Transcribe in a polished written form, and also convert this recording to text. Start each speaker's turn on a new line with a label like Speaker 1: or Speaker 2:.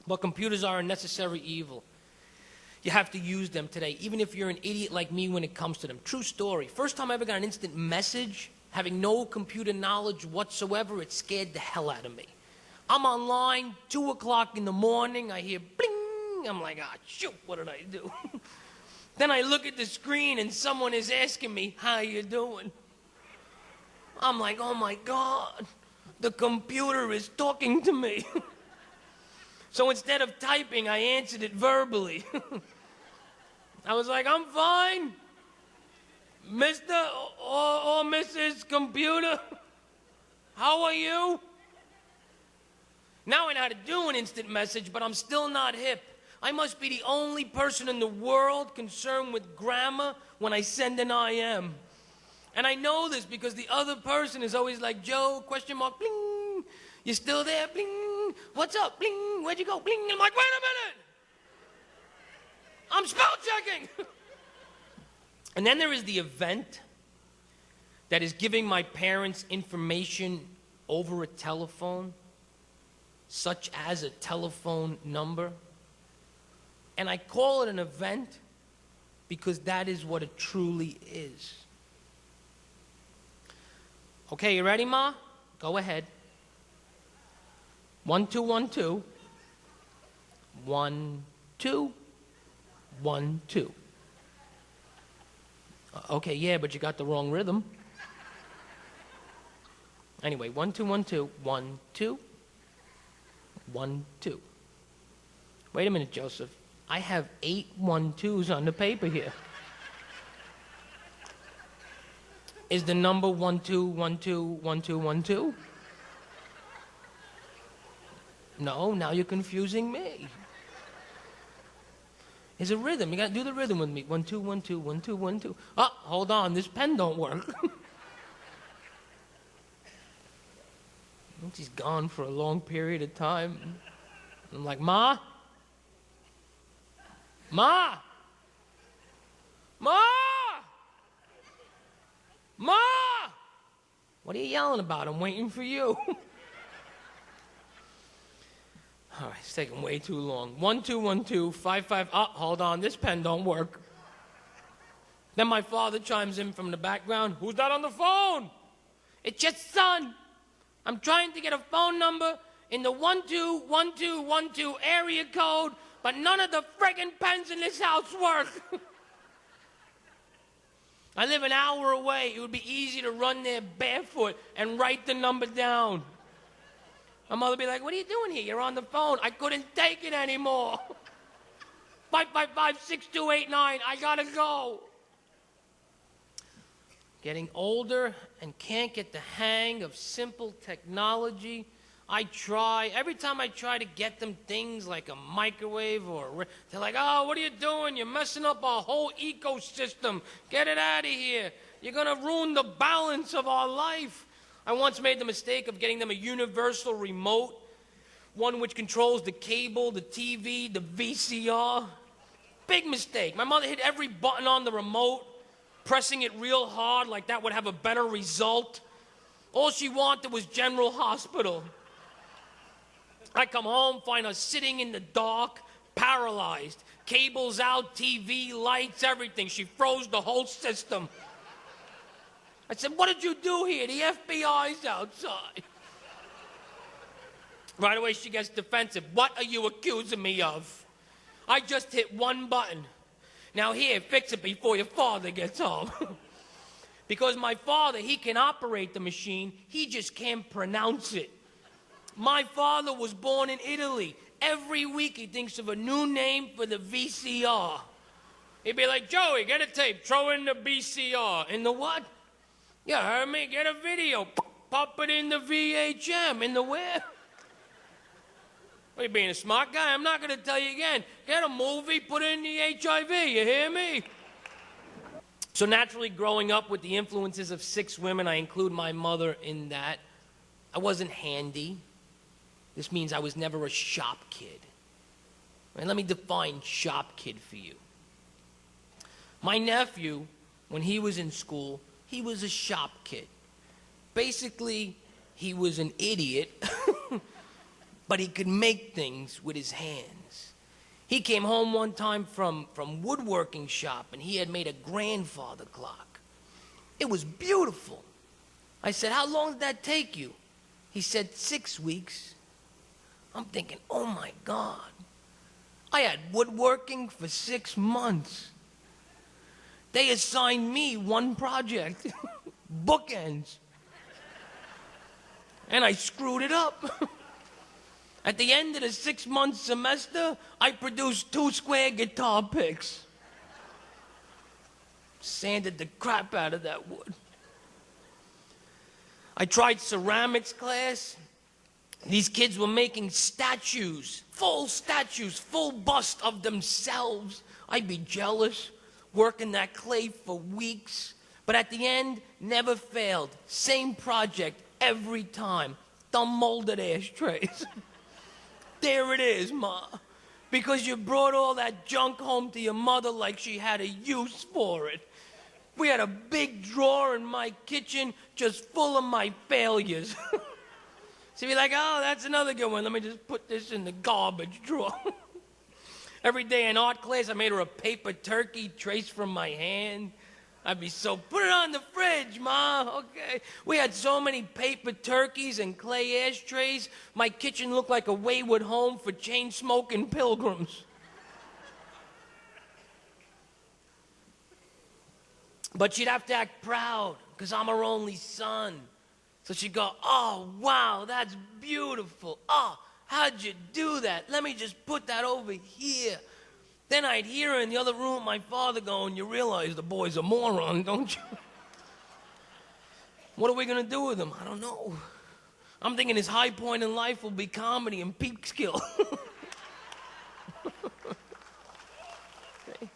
Speaker 1: But computers are a necessary evil. You have to use them today, even if you're an idiot like me when it comes to them. True story. First time I ever got an instant message, having no computer knowledge whatsoever, it scared the hell out of me. I'm online, 2 o'clock in the morning, I hear bling. I'm like, ah, shoot, what did I do? Then I look at the screen and someone is asking me, how you doing? I'm like, oh my God, the computer is talking to me. So instead of typing, I answered it verbally. I was like, I'm fine, Mr. or Mrs. Computer. How are you? Now I know how to do an instant message, but I'm still not hip. I must be the only person in the world concerned with grammar when I send an IM. And I know this because the other person is always like, Joe, question mark, bling. You still there? Bling. What's up? Bling. Where'd you go? Bling. I'm like, wait a minute. I'm spell checking. And then there is the event that is giving my parents information over a telephone, such as a telephone number. And I call it an event because that is what it truly is. Okay, you ready, Ma? Go ahead. 1 2 1 2. 1 2 1 2. Okay, yeah, but you got the wrong rhythm. Anyway, 1 2 1 2. 1 2 1 2. Wait a minute, Joseph. I have 8 1 2s on the paper here. Is the number 1 2 1 2 1 2 1 2? No, now you're confusing me. There's a rhythm. You gotta do the rhythm with me. 1 2 1 2 1 2 1 2. Oh, hold on. This pen don't work. She's gone for a long period of time. I'm like, Ma? Ma! Ma! Ma! What are you yelling about? I'm waiting for you. All right, it's taking way too long. 1 2 1 2 5 5. Oh, hold on. This pen don't work. Then my father chimes in from the background. Who's that on the phone? It's just son. I'm trying to get a phone number in the 1 2 1 2 1 2 area code, but none of the friggin' pens in this house work. I live an hour away. It would be easy to run there barefoot and write the number down. My mother would be like, what are you doing here? You're on the phone. I couldn't take it anymore. 555-6289. I gotta go. Getting older and can't get the hang of simple technology. I try. Every time I try to get them things like a microwave they're like, oh, what are you doing? You're messing up our whole ecosystem. Get it out of here. You're going to ruin the balance of our life. I once made the mistake of getting them a universal remote, one which controls the cable, the TV, the VCR. Big mistake. My mother hit every button on the remote, pressing it real hard like that would have a better result. All she wanted was General Hospital. I come home, find her sitting in the dark, paralyzed. Cables out, TV, lights, everything. She froze the whole system. I said, what did you do here? The FBI's outside. Right away, she gets defensive. What are you accusing me of? I just hit one button. Now here, fix it before your father gets home. Because my father, he can operate the machine, he just can't pronounce it. My father was born in Italy. Every week he thinks of a new name for the VCR. He'd be like, Joey, get a tape, throw in the VCR. In the what? You heard me, get a video, pop it in the VHM. In the where? Are you being a smart guy? I'm not going to tell you again. Get a movie, put it in the HIV, you hear me? So naturally, growing up with the influences of 6 women, I include my mother in that. I wasn't handy. This means I was never a shop kid. And let me define shop kid for you. My nephew, when he was in school, he was a shop kid. Basically, he was an idiot but he could make things with his hands. He came home one time from woodworking shop, and he had made a grandfather clock. It was beautiful. I said, "How long did that take you?" He said, 6 weeks. I'm thinking, oh my God. I had woodworking for 6 months. They assigned me one project, bookends. And I screwed it up. At the end of the 6-month semester, I produced 2 square guitar picks. Sanded the crap out of that wood. I tried ceramics class. These kids were making statues, full bust of themselves. I'd be jealous, working that clay for weeks. But at the end, never failed. Same project every time. Thumb-molded ashtrays. There it is, Ma. Because you brought all that junk home to your mother like she had a use for it. We had a big drawer in my kitchen just full of my failures. So you'd be like, oh, that's another good one. Let me just put this in the garbage drawer. Every day in art class, I made her a paper turkey traced from my hand. I'd be so, put it on the fridge, Ma, okay. We had so many paper turkeys and clay ashtrays, my kitchen looked like a wayward home for chain-smoking pilgrims. But she'd have to act proud, because I'm her only son. So she'd go, oh, wow, that's beautiful. Oh, how'd you do that? Let me just put that over here. Then I'd hear her in the other room, my father going, you realize the boy's a moron, don't you? What are we going to do with him? I don't know. I'm thinking his high point in life will be comedy and peak skill. Okay.